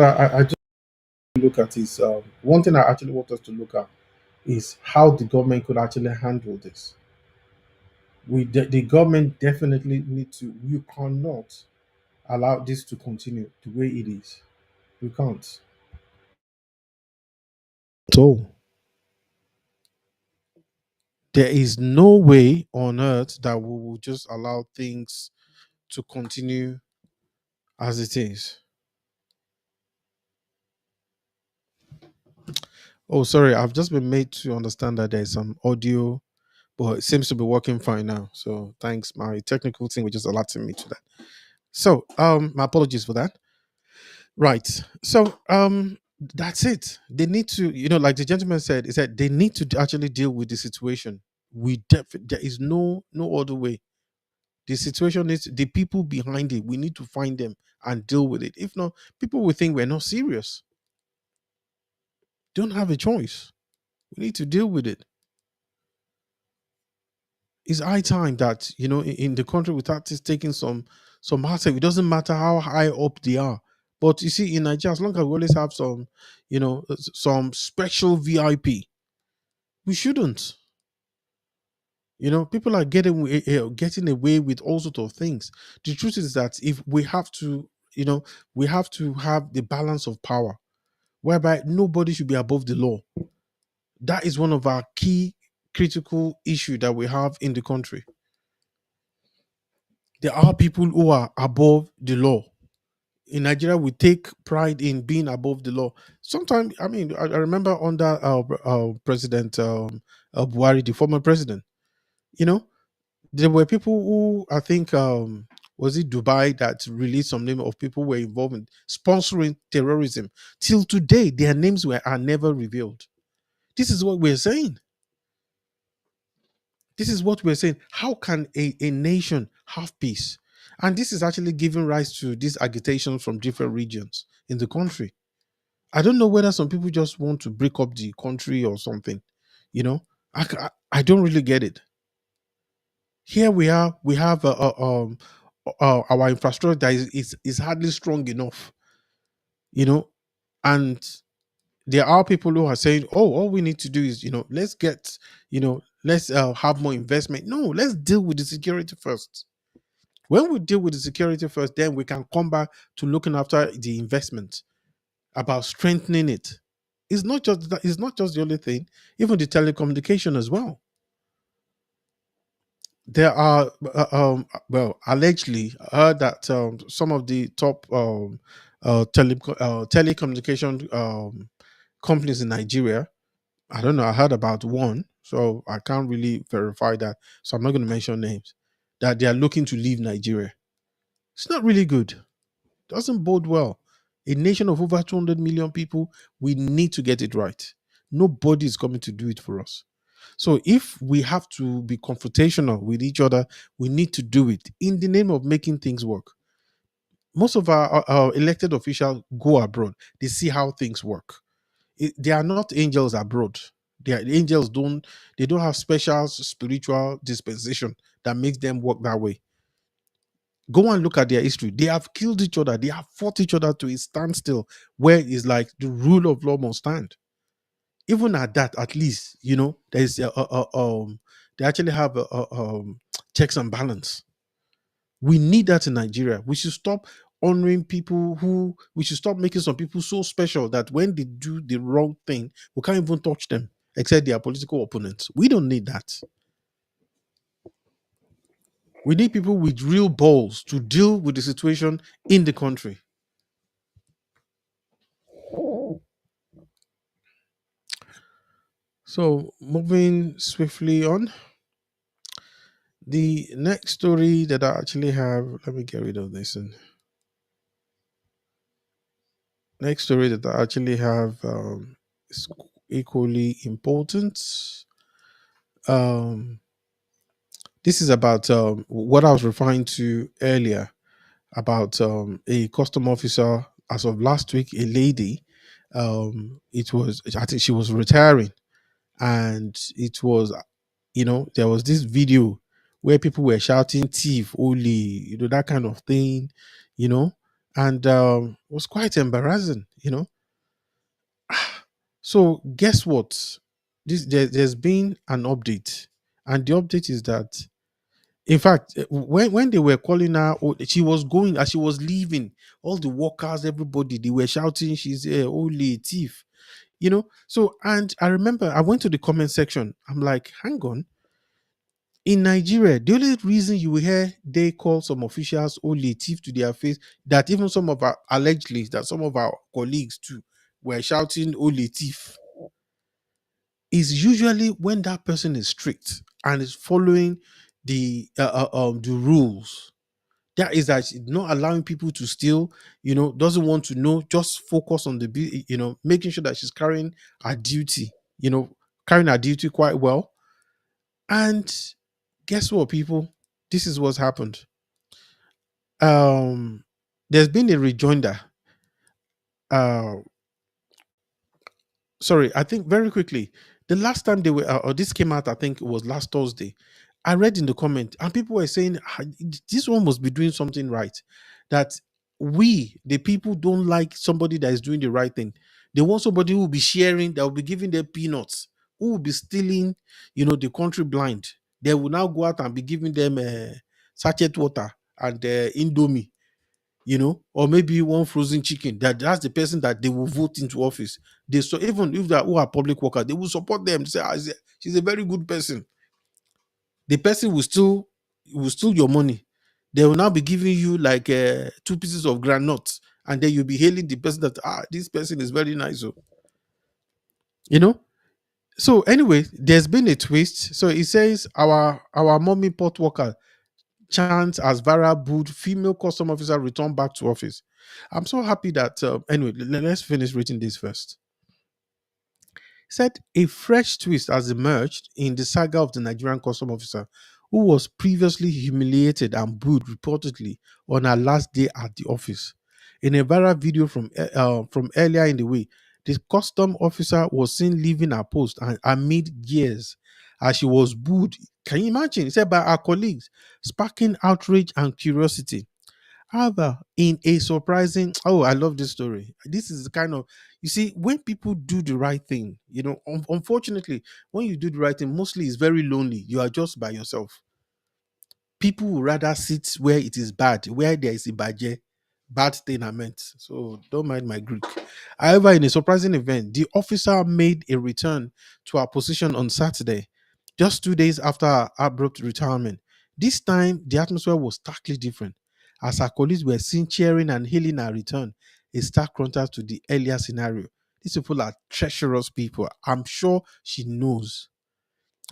I just look at is one thing I actually want us to look at is how the government could actually handle this. The government definitely need to. You cannot allow this to continue the way it is. We can't. So there is no way on earth that we will just allow things to continue as it is. Oh, sorry, I've just been made to understand that there's some audio, but it seems to be working fine now. So thanks. My technical team was just alerting me to that. So my apologies for that. Right. So that's it. They need to, like the gentleman said, he said they need to actually deal with the situation. There is no other way. The situation is the people behind it. We need to find them and deal with it. If not, people will think we're not serious. Don't have a choice. We need to deal with it. It's high time that in the country without this taking some hard step. It doesn't matter how high up they are. But you see, in Nigeria, as long as we always have some, some special VIP, we shouldn't. People are getting away with all sorts of things. The truth is that if we have to, we have to have the balance of power, whereby nobody should be above the law. That is one of our key critical issue that we have in the country. There are people who are above the law. In Nigeria, we take pride in being above the law. Sometimes, I mean, I remember under President Buhari, the former president, you know, there were people who I think was it Dubai that released some name of people who were involved in sponsoring terrorism. Till today, their names are never revealed. This is what we're saying. This is what we're saying. How can a nation have peace? And this is actually giving rise to this agitation from different regions in the country. I don't know whether some people just want to break up the country or something. You know, I don't really get it. Here we are. We have our infrastructure that is hardly strong enough. You know, and there are people who are saying, "Oh, all we need to do is, let's get, let's have more investment." No, let's deal with the security first. When we deal with the security first, then we can come back to looking after the investment, about strengthening it. It's not just that, it's not just the only thing, even the telecommunication as well. There are well, allegedly I heard that some of the top telecommunication companies in Nigeria, I don't know, I heard about one, so I can't really verify that, so I'm not going to mention names, that they are looking to leave Nigeria. It's not really good. Doesn't bode well. A nation of over 200 million people, we need to get it right. Nobody is coming to do it for us. So if we have to be confrontational with each other, we need to do it in the name of making things work. Most of our elected officials go abroad. They see how things work. They are not angels abroad. They are angels they don't have special spiritual dispensation that makes them work that way. Go and look at their history. They have killed each other. They have fought each other to a standstill, where it's like the rule of law must stand. Even at that, at least there's they actually have checks and balance. We need that in Nigeria. We should stop honoring people who. We should stop making some people so special that when they do the wrong thing, we can't even touch them, except their political opponents. We don't need that. We need people with real balls to deal with the situation in the country. So, moving swiftly on, the next story that I actually have, let me get rid of this. And next story that I actually have is equally important. Um, this is about what I was referring to earlier about a custom officer. As of last week, a lady, I think she was retiring, and it was, there was this video where people were shouting thief only, that kind of thing, you know and it was quite embarrassing, you know. So guess what? There's been an update, and the update is that, in fact, when they were calling her, oh, she was going as she was leaving. All the workers, everybody, they were shouting, "She's a holy thief," you know. So, and I remember I went to the comment section. I'm like, hang on. In Nigeria, the only reason you will hear they call some officials holy thief to their face, that even some of our allegedly that some of our colleagues too were shouting holy thief, is usually when that person is strict and is following the rules. That is that she's not allowing people to steal, you know, doesn't want to know, just focus on you know, making sure that she's carrying her duty, you know, carrying her duty quite well. And guess what, people? This is what's happened. Um, there's been a rejoinder. Uh, Sorry, I think very quickly, the last time they were, or this came out, I think it was last Thursday. I read in the comment, and people were saying, "Ah, this one must be doing something right." That we, the people, don't like somebody that is doing the right thing. They want somebody who will be sharing, that will be giving them peanuts, who will be stealing, you know, the country blind. They will now go out and be giving them sachet water and indomie, you know, or maybe one frozen chicken. That's the person that they will vote into office. They, so even if that who are public workers, they will support them. Say, "Ah, she's a very good person." The person will steal your money. They will now be giving you like 2 pieces of granuts, and then you'll be hailing the person that, this person is very nice. Oh, you know. So anyway, there's been a twist. So it says our mommy pot worker chants as Vara booed female custom officer return back to office. I'm so happy that anyway, let's finish reading this first. Said a fresh twist has emerged in the saga of the Nigerian custom officer who was previously humiliated and booed reportedly on her last day at the office. In a viral video from earlier in the week, the custom officer was seen leaving her post and amid jeers as she was booed. Can you imagine? He said by her colleagues, sparking outrage and curiosity. However, in a surprising, oh, I love this story. This is the kind of, you see, when people do the right thing, you know, unfortunately, when you do the right thing, mostly it's very lonely. You are just by yourself. People would rather sit where it is bad, where there is a bad thing I meant. So don't mind my Greek. However, in a surprising event, the officer made a return to her position on Saturday, just 2 days after her abrupt retirement. This time, the atmosphere was starkly different, as her colleagues were seen cheering and hailing her return, a stark contrast to the earlier scenario. These people are treacherous people. I'm sure she knows.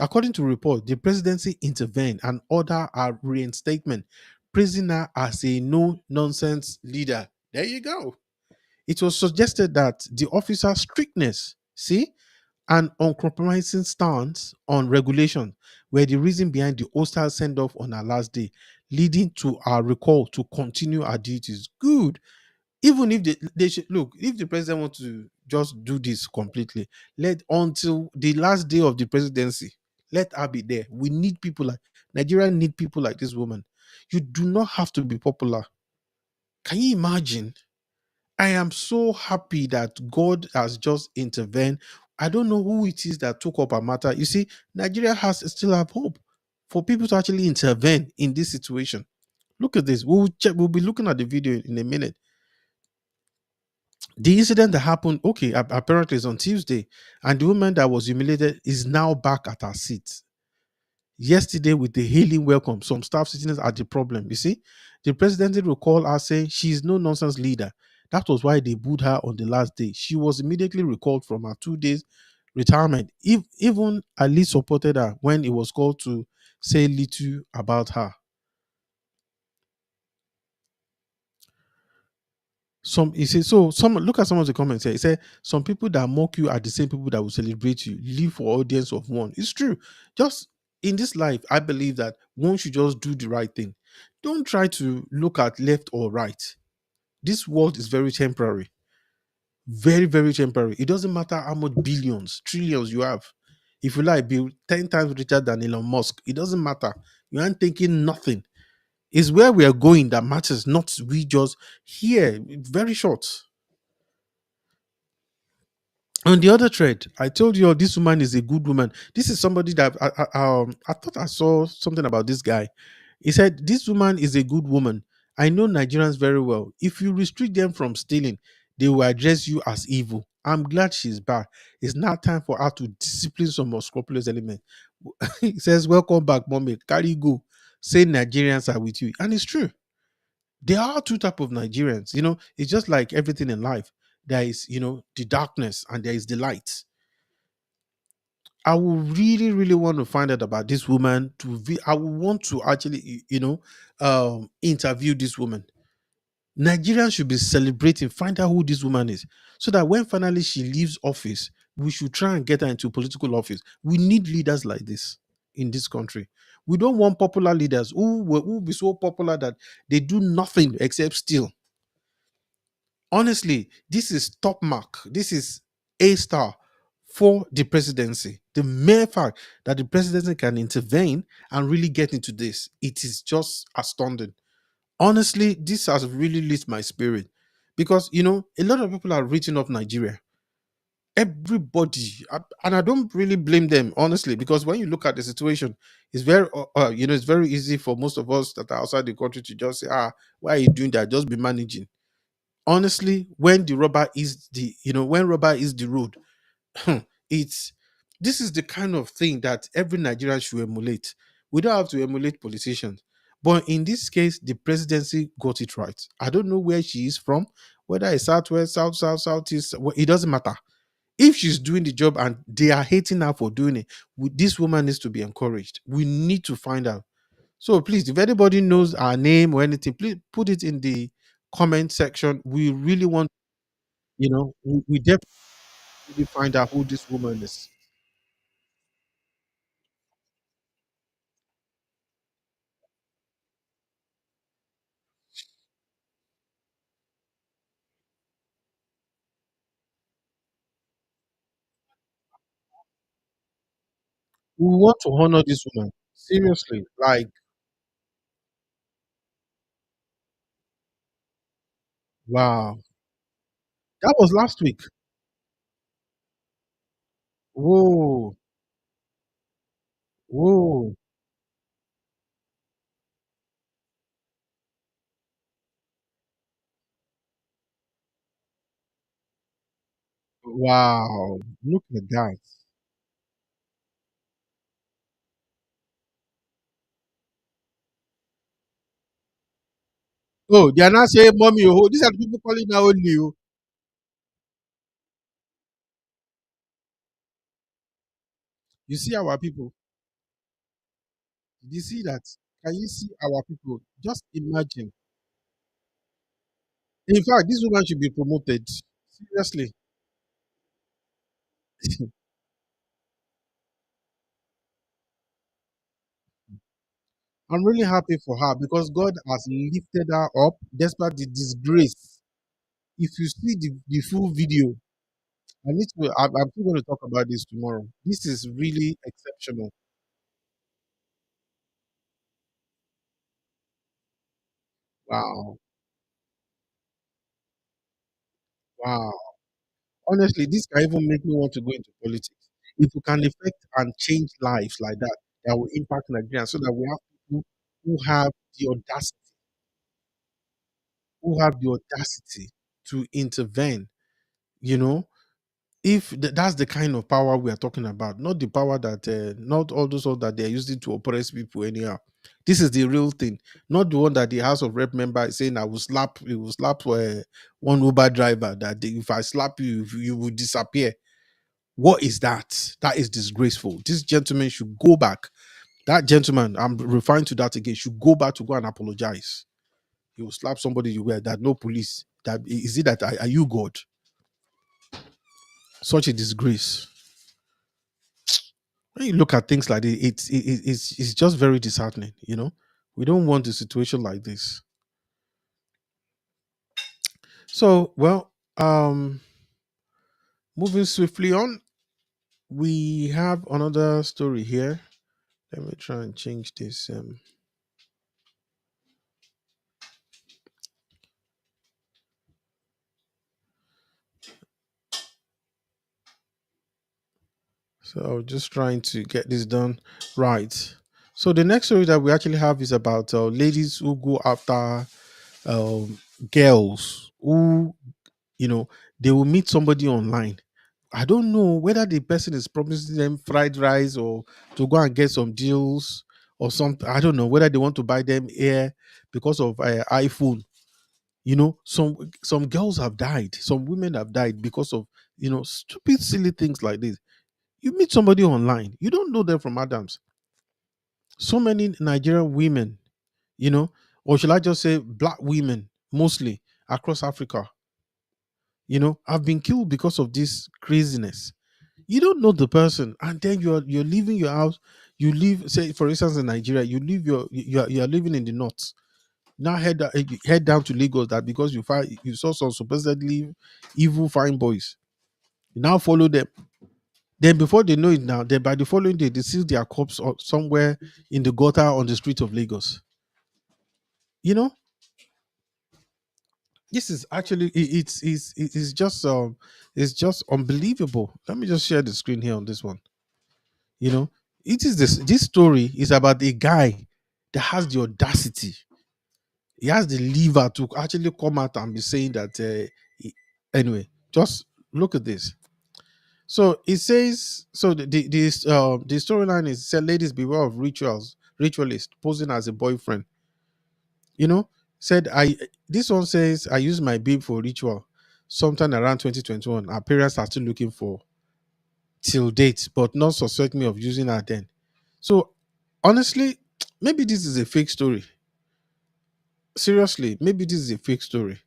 According to report, the presidency intervened and ordered her reinstatement, praising her as a no-nonsense leader. There you go. It was suggested that the officer's strictness, see, and uncompromising stance on regulation were the reason behind the hostile send-off on her last day, leading to her recall to continue her duties. Good. Even if they should look, if the president wants to just do this completely, let until the last day of the presidency, let her be there. We need people like Nigeria need people like this woman. You do not have to be popular. Can you imagine? I am so happy that God has just intervened. I don't know who it is that took up a matter. You see, Nigeria has still have hope for people to actually intervene in this situation. Look at this. We'll check. We'll be looking at the video in a minute. The incident that happened, okay, apparently is on Tuesday, and the woman that was humiliated is now back at her seat. Yesterday, with the hailing welcome, some staff sitting at the problem. You see, the president did recall her saying she is no nonsense leader. That was why they booed her on the last day. She was immediately recalled from her 2 days retirement. Even Ali supported her when it was called to say little about her. Some he said so. Some look at some of the comments here. He said some people that mock you are the same people that will celebrate you. Live for audience of one. It's true. Just in this life, I believe that one should just do the right thing. Don't try to look at left or right. This world is very temporary. Very, very temporary. It doesn't matter how much billions, trillions you have. If you like, be 10 times richer than Elon Musk. It doesn't matter. You aren't thinking nothing. It's where we are going that matters, not we just here. Very short. On the other thread, I told you, this woman is a good woman. This is somebody that I thought I saw something about this guy. He said, this woman is a good woman. I know Nigerians very well. If you restrict them from stealing, they will address you as evil. I'm glad she's back. It's now time for her to discipline some more scrupulous element. He says, welcome back, mommy. Carry go. Say Nigerians are with you. And it's true. There are two type of Nigerians. It's just like everything in life. There is, the darkness and there is the light. I would really, really want to find out about this woman. I would want to actually, interview this woman. Nigerians should be celebrating, find out who this woman is, so that when finally she leaves office, we should try and get her into political office. We need leaders like this in this country. We don't want popular leaders who will be so popular that they do nothing except steal. Honestly, this is top mark. This is A star for the presidency. The mere fact that the presidency can intervene and really get into this, it is just astounding. Honestly, this has really lit my spirit because a lot of people are written off Nigeria. Everybody, and I don't really blame them, honestly, because when you look at the situation, it's very, it's very easy for most of us that are outside the country to just say, why are you doing that? Just be managing. Honestly, when the rubber is when rubber is the road, it's this is the kind of thing that every Nigerian should emulate. We don't have to emulate politicians, but in this case, the presidency got it right. I don't know where she is from, whether it's southwest, south, southeast. It doesn't matter. If she's doing the job and they are hating her for doing it, this woman needs to be encouraged. We need to find out. So please, if anybody knows our name or anything, please put it in the comment section. We really want, we definitely find out who this woman is. We want to honor this woman. Seriously. Like, wow. That was last week. Whoa. Whoa. Wow. Look at that. Oh, they are not saying mommy. Oh, these are the people calling now only. Oh. You see our people. Did you see that? Can you see our people? Just imagine. In fact, this woman should be promoted. Seriously. I'm really happy for her because God has lifted her up despite the disgrace. If you see the full video, I'm still going to talk about this tomorrow. This is really exceptional. Wow. Wow. Honestly, this can even make me want to go into politics. If we can affect and change lives like that, that will impact Nigeria so that we have people who have the audacity, to intervene, you know, if that's the kind of power we are talking about, not the power that not all those ones that they're using to oppress people anyhow. This is the real thing, not the one that the House of Rep member is saying, it will slap one Uber driver, that if I slap you, you will disappear. What is that? That is disgraceful. This gentleman should go back. That gentleman, I'm referring to that again, should go back to go and apologize. He will slap somebody you wear that no police. That is it that are you God? Such a disgrace. When you look at things like this, it's just very disheartening. We don't want a situation like this. So, well, moving swiftly on, we have another story here. Let me try and change this. So just trying to get this done right. So the next story that we actually have is about ladies who go after um, girls who, you know, they will meet somebody online. I don't know whether the person is promising them fried rice or to go and get some deals or something. I don't know whether they want to buy them air because of iPhone. Some girls have died, some women have died because of stupid, silly things like this. You meet somebody online, you don't know them from Adams. So many Nigerian women, or should I just say black women, mostly across Africa, have been killed because of this craziness. You don't know the person, and then you're leaving your house. You live, say for instance, in Nigeria, you live you are living in the north. Now head down to Lagos, that because you saw some supposedly evil fine boys. You now follow them. Then before they know it, now then by the following day they see their corpse somewhere in the gutter on the street of Lagos. You know, this is actually it's just unbelievable. Let me just share the screen here on this one. You know, this story is about a guy that has the audacity. He has the liver to actually come out and be saying that. Anyway, just look at this. So it says, so the storyline is said, ladies beware of ritualist posing as a boyfriend. You know, said I this one says I use my babe for ritual sometime around 2021. Our parents are still looking for till date, but not suspect me of using her then. So honestly, maybe this is a fake story. Seriously, maybe this is a fake story.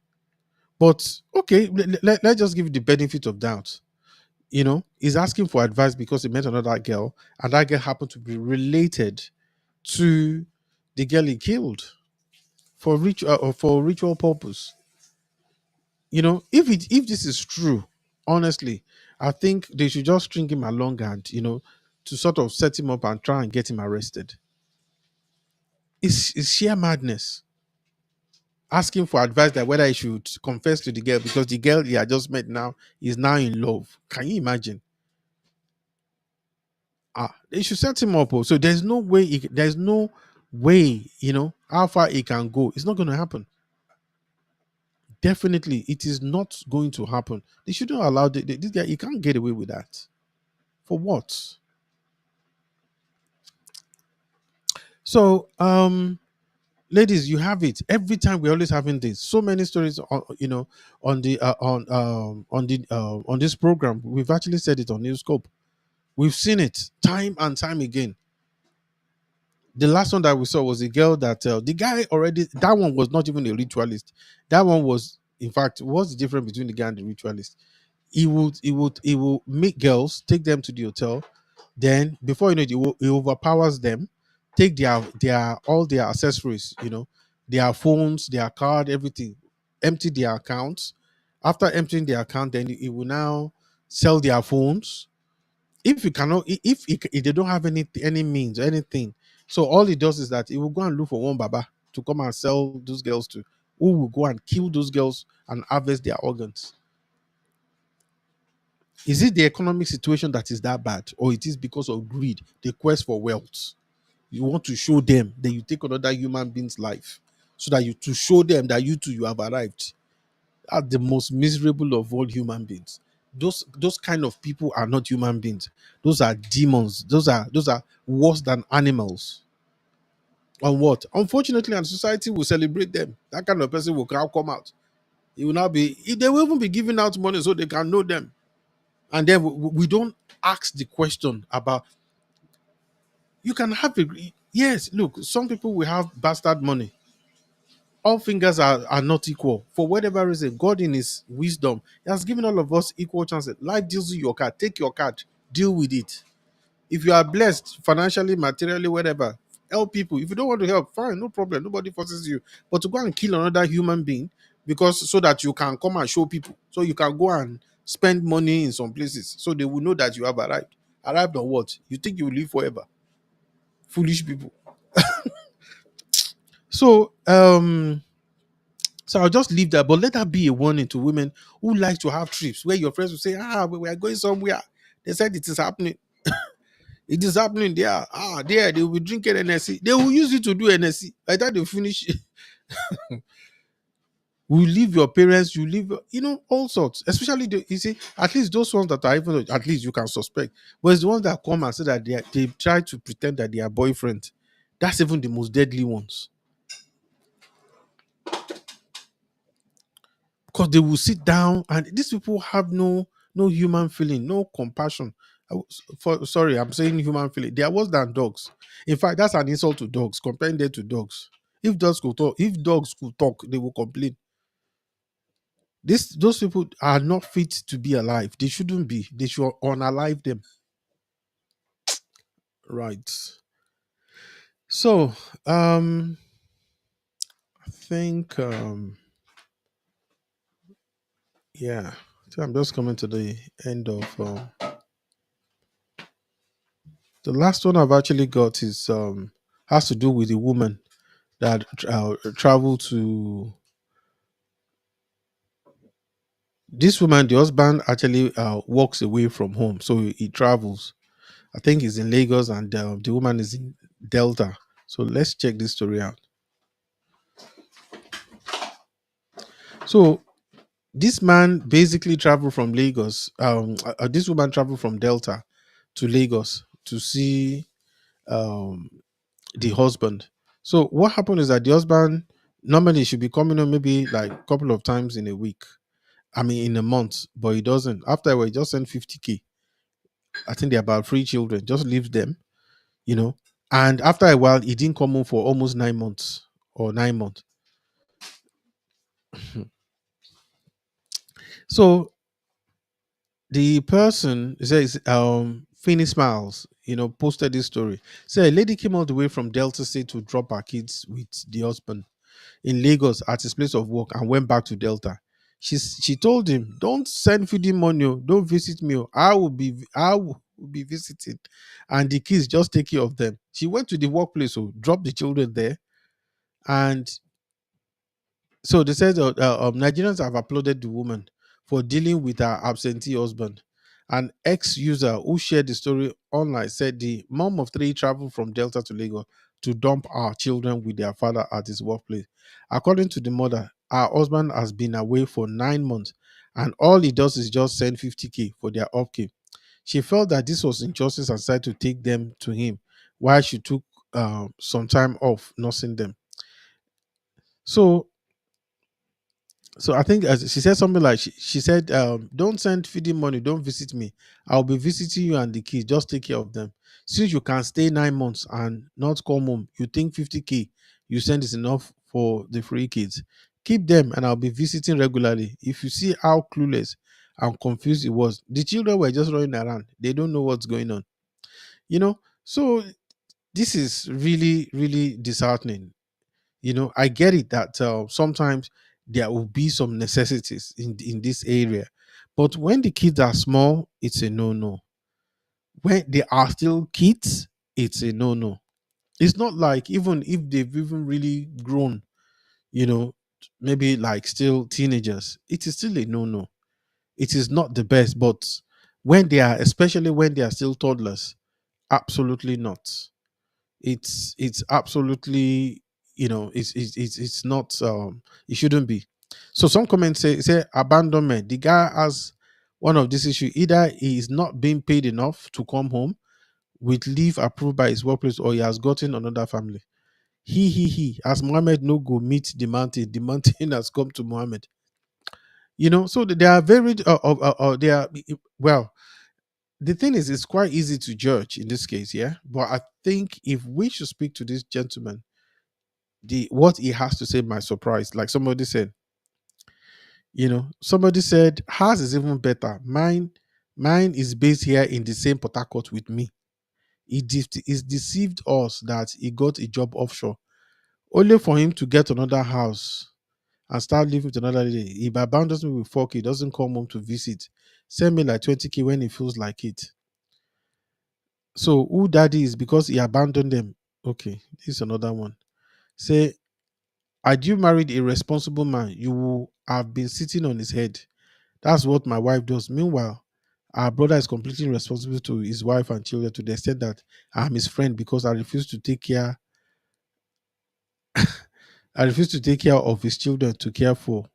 But okay, let's just give the benefit of doubt. He's asking for advice because he met another girl, and that girl happened to be related to the girl he killed for ritual purpose. If this is true, honestly, I think they should just string him along and to sort of set him up and try and get him arrested. It's sheer madness. Asking for advice that whether he should confess to the girl because the girl he had just met now is now in love. Can you imagine? They should set him up. So there's no way, how far it can go. It's not going to happen. Definitely, it is not going to happen. They shouldn't allow this guy. He can't get away with that. For what? So, ladies, you have it. Every time we're always having this. So many stories on this program. We've actually said it on NewsScope. We've seen it time and time again. The last one that we saw was a girl that the guy already, that one was not even a ritualist. That one was, in fact, what's the difference between the guy and the ritualist? He will make girls, take them to the hotel. Then before you know it, he overpowers them, take their all their accessories, their phones, their card, everything, empty their accounts. After emptying their account, then he will now sell their phones. If you cannot, if they don't have any means or anything, so all he does is that he will go and look for one baba to come and sell those girls to, who will go and kill those girls and harvest their organs. Is it the economic situation that is that bad, or it is because of greed, the quest for wealth? You want to show them, then you take another human being's life, so that you to show them that you too you have arrived. Are the most miserable of all human beings. Those kind of people are not human beings. Those are demons. Those are worse than animals. On what? Unfortunately, and society will celebrate them. That kind of person will now come out. It will now be. They will even be giving out money so they can know them. And then we don't ask the question about. You can have a, yes. Look, some people will have bastard money. All fingers are not equal. For whatever reason, God in his wisdom, he has given all of us equal chances. Life deals you your card. Take your card. Deal with it. If you are blessed financially, materially, whatever, help people. If you don't want to help, fine, no problem. Nobody forces you. But to go and kill another human being because so that you can come and show people. So you can go and spend money in some places. So they will know that you have arrived. Arrived on what? You think you will live forever. Foolish people. So so I'll just leave that, but let that be a warning to women who like to have trips where your friends will say, we are going somewhere. They said it is happening. It is happening there. There they will be drinking NSC. They will use it to do NSC. By the time they finish, you leave your parents, you leave, all sorts. Especially you see, at least those ones that are even at least you can suspect. But it's the ones that come and say that they try to pretend that they are boyfriend. That's even the most deadly ones. Because they will sit down and these people have no human feeling, no compassion. Sorry, I'm saying human feeling. They are worse than dogs. In fact, that's an insult to dogs, comparing them to dogs. If dogs could talk, they will complain. Those people are not fit to be alive. They shouldn't be. They should unalive them. Right. So I think yeah. So I'm just coming to the end of the last one I've actually got is has to do with a woman that traveled to this woman. The husband actually walks away from home, so he travels. I think he's in Lagos, and the woman is in Delta. So let's check this story out. So this man basically traveled from Lagos. This woman traveled from Delta to Lagos to see um, the husband. So what happened is that the husband normally should be coming home maybe like a couple of times in a week. I mean, in a month, but he doesn't. After a while, he just sent 50K. I think they're about three children, just leaves them, you know. And after a while, he didn't come home for almost 9 months or 9 months. So the person says, Finny Smiles, posted this story. Say a lady came all the way from Delta State to drop her kids with the husband in Lagos at his place of work and went back to Delta. She told him, "Don't send feeding money, oh, don't visit me. Oh. I will be visiting, and the kids just take care of them." She went to the workplace, so dropped the children there, and so they said Nigerians have applauded the woman for dealing with her absentee husband. An ex-user who shared the story online said the mom of three traveled from Delta to Lagos to dump our children with their father at his workplace. According to the mother, her husband has been away for 9 months and all he does is just send 50K for their upkeep. She felt that this was injustice and decided to take them to him while she took some time off nursing them. So So I think as she said something like she said, "Don't send feeding money. Don't visit me. I'll be visiting you and the kids. Just take care of them. Since you can stay 9 months and not come home, you think 50K you send is enough for the free kids. Keep them, and I'll be visiting regularly. If you see how clueless and confused it was, the children were just running around. They don't know what's going on. So this is really really disheartening. I get it that sometimes there will be some necessities in this area, but when the kids are small, it's a no-no. When they are still kids, it's a no-no. It's not like even if they've even really grown, you know maybe like still teenagers, it is still a no-no. It is not the best, but when they are, especially when they are still toddlers, absolutely not. It's absolutely, it's not, it shouldn't be. So some comments say abandonment. The guy has one of this issue: either he is not being paid enough to come home with leave approved by his workplace, or he has gotten another family. He as Muhammad no go meet the mountain has come to Muhammad. So they are very they are, well, the thing is, it's quite easy to judge in this case, yeah. But I think if we should speak to this gentleman, the what he has to say might surprise. Like somebody said, "Hers is even better. Mine is based here in the same Port Harcourt with me. He deceived us that he got a job offshore, only for him to get another house and start living with another lady. He abandons me with 4K, doesn't come home to visit, send me like 20K when he feels like it. So who daddy is because he abandoned them." Okay, this is another one. Say, "Had you married a responsible man, you will have been sitting on his head. That's what my wife does. Meanwhile, Our brother is completely responsible to his wife and children to the extent that I'm his friend because I refuse to take care of his children to care for.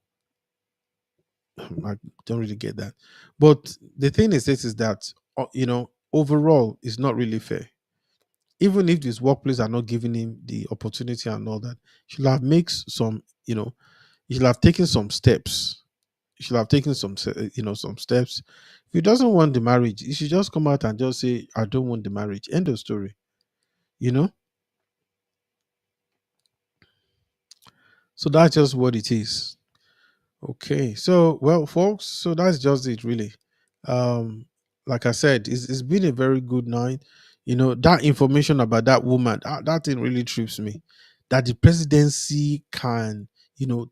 I don't really get that. But the thing is this is that overall it's not really fair. Even if this workplace are not giving him the opportunity and all that, he should have makes some, he should have taken some steps. He should have taken some steps. If he doesn't want the marriage, he should just come out and just say, I don't want the marriage. End of story. You know? So that's just what it is. Okay. So well, folks, so that's just it really. Um, like I said, it's been a very good night. That information about that woman, that thing really trips me. That the presidency can,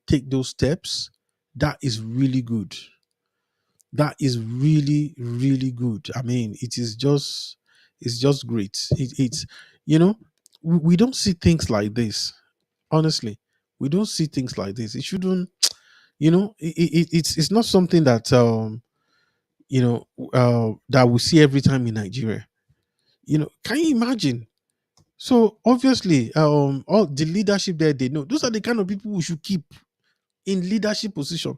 take those steps, that is really good. That is really, really good. I mean, it's just great. It's, you know, we don't see things like this. Honestly, we don't see things like this. It shouldn't, it's not something that, that we see every time in Nigeria. Can you imagine? So obviously, all the leadership there, they know those are the kind of people we should keep in leadership position.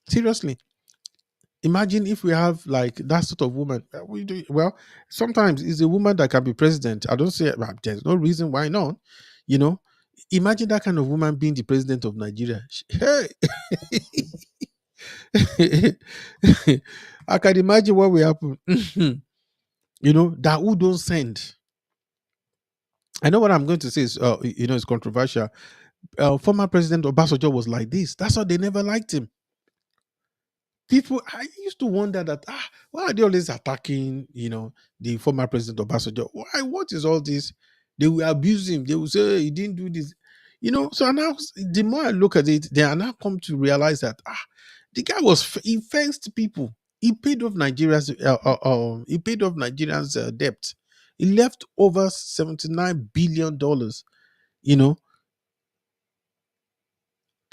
Seriously, imagine if we have like that sort of woman. We do well. Sometimes it's a woman that can be president. I don't say well, there's no reason why not. You know, imagine that kind of woman being the president of Nigeria. Hey, I can imagine what will happen. That who don't send. I know what I'm going to say is, it's controversial. Former President Obasanjo was like this. That's why they never liked him. People, I used to wonder that, why are they always attacking, the former President Obasanjo? Why? What is all this? They will abuse him. They will say, "Hey, he didn't do this." So now, the more I look at it, they are now come to realize that, the guy he fenced people. He paid off Nigerians debt. He left over $79 billion. You know,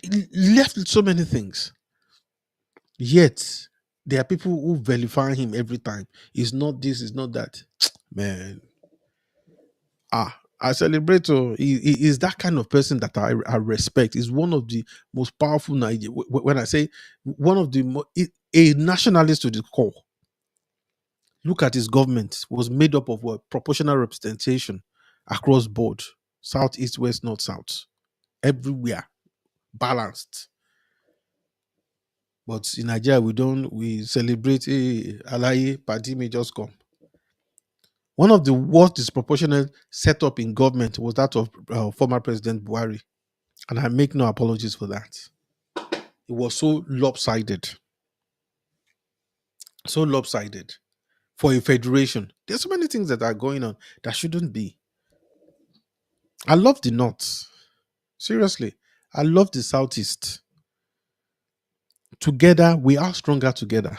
he left so many things. Yet there are people who vilify him every time. It's not this, it's not that. Man, I celebrate. He is that kind of person that I respect. He's one of the most powerful when I say one of the a nationalist to the core. Look at his government was made up of what proportional representation across board, south, east, west, north, south, everywhere, balanced. But in Nigeria, we celebrate Alaye, Padime just come. One of the worst disproportionate setup in government was that of former President Buhari. And I make no apologies for that. It was so lopsided. So lopsided for a federation. There's so many things that are going on that shouldn't be. I love the North. Seriously. I love the Southeast. Together, we are stronger together.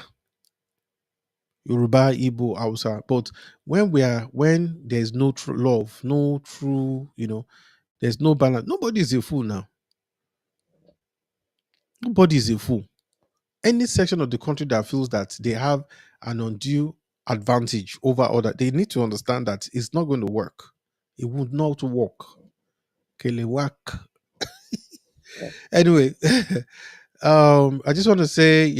Yoruba, Igbo, Hausa. But when there's no true love, no true, there's no balance. Nobody is a fool now. Nobody is a fool. Any section of the country that feels that they have an undue advantage over other, they need to understand that it's not going to work. It would not work. Kelewak. Anyway, I just want to say,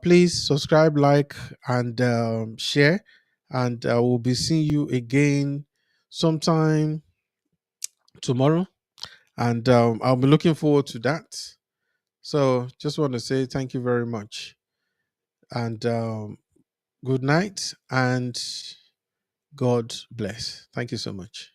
please subscribe, like, and share, and we'll be seeing you again sometime tomorrow, and I'll be looking forward to that. So, just want to say thank you very much, and good night, and God bless. Thank you so much.